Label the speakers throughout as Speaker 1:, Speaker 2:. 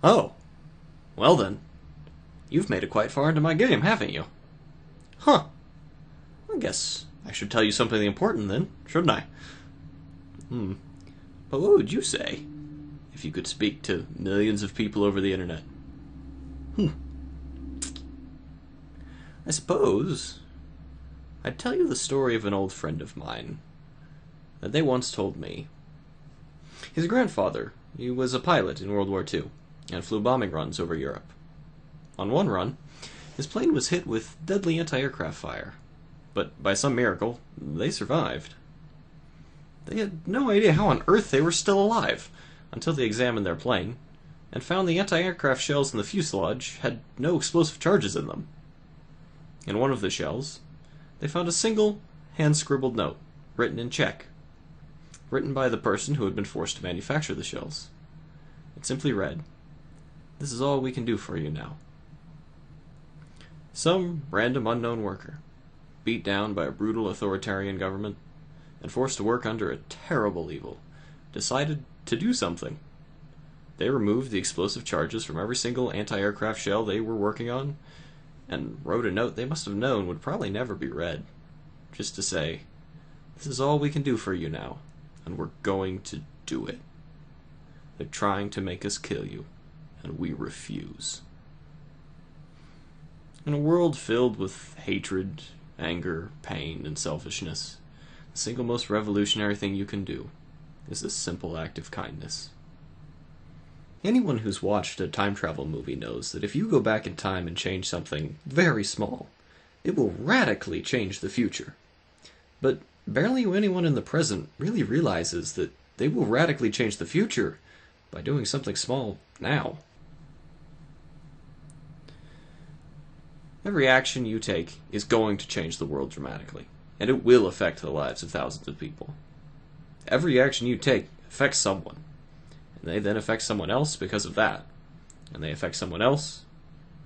Speaker 1: Oh, well then. You've made it quite far into my game, haven't you? Huh. I guess I should tell you something important then, shouldn't I? But what would you say if you could speak to millions of people over the internet? I suppose I'd tell you the story of an old friend of mine that they once told me. His grandfather, he was a pilot in World War II and flew bombing runs over Europe. On one run, his plane was hit with deadly anti-aircraft fire, but by some miracle, they survived. They had no idea how on earth they were still alive until they examined their plane and found the anti-aircraft shells in the fuselage had no explosive charges in them. In one of the shells, they found a single hand-scribbled note, written in Czech, written by the person who had been forced to manufacture the shells. It simply read, "This is all we can do for you now." Some random unknown worker, beat down by a brutal authoritarian government, and forced to work under a terrible evil, decided to do something. They removed the explosive charges from every single anti-aircraft shell they were working on, and wrote a note they must have known would probably never be read, just to say, "This is all we can do for you now, and we're going to do it. They're trying to make us kill you, and we refuse." In a world filled with hatred, anger, pain, and selfishness, the single most revolutionary thing you can do is this simple act of kindness. Anyone who's watched a time travel movie knows that if you go back in time and change something very small, it will radically change the future. But barely anyone in the present really realizes that they will radically change the future by doing something small now. Every action you take is going to change the world dramatically, and it will affect the lives of thousands of people. Every action you take affects someone, and they then affect someone else because of that, and they affect someone else,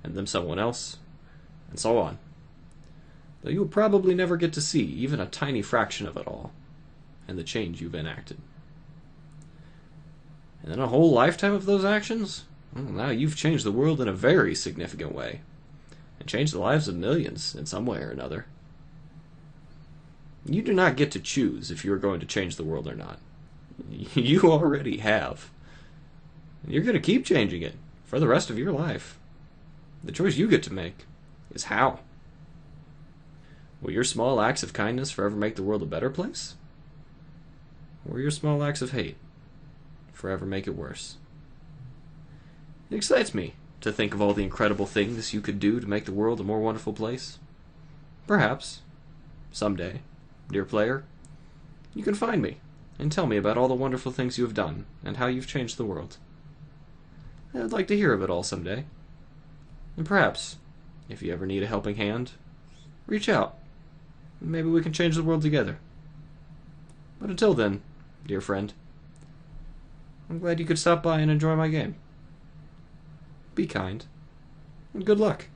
Speaker 1: and then someone else, and so on. Though you'll probably never get to see even a tiny fraction of it all, and the change you've enacted. And then a whole lifetime of those actions? Well, now you've changed the world in a very significant way, and changed the lives of millions in some way or another. You do not get to choose if you are going to change the world or not. You already have. And you're going to keep changing it for the rest of your life. The choice you get to make is how. Will your small acts of kindness forever make the world a better place? Or will your small acts of hate forever make it worse? It excites me to think of all the incredible things you could do to make the world a more wonderful place. Perhaps, someday, dear player, you can find me and tell me about all the wonderful things you have done and how you've changed the world. I'd like to hear of it all someday. And perhaps, if you ever need a helping hand, reach out. Maybe we can change the world together. But until then, dear friend, I'm glad you could stop by and enjoy my game. Be kind, and good luck.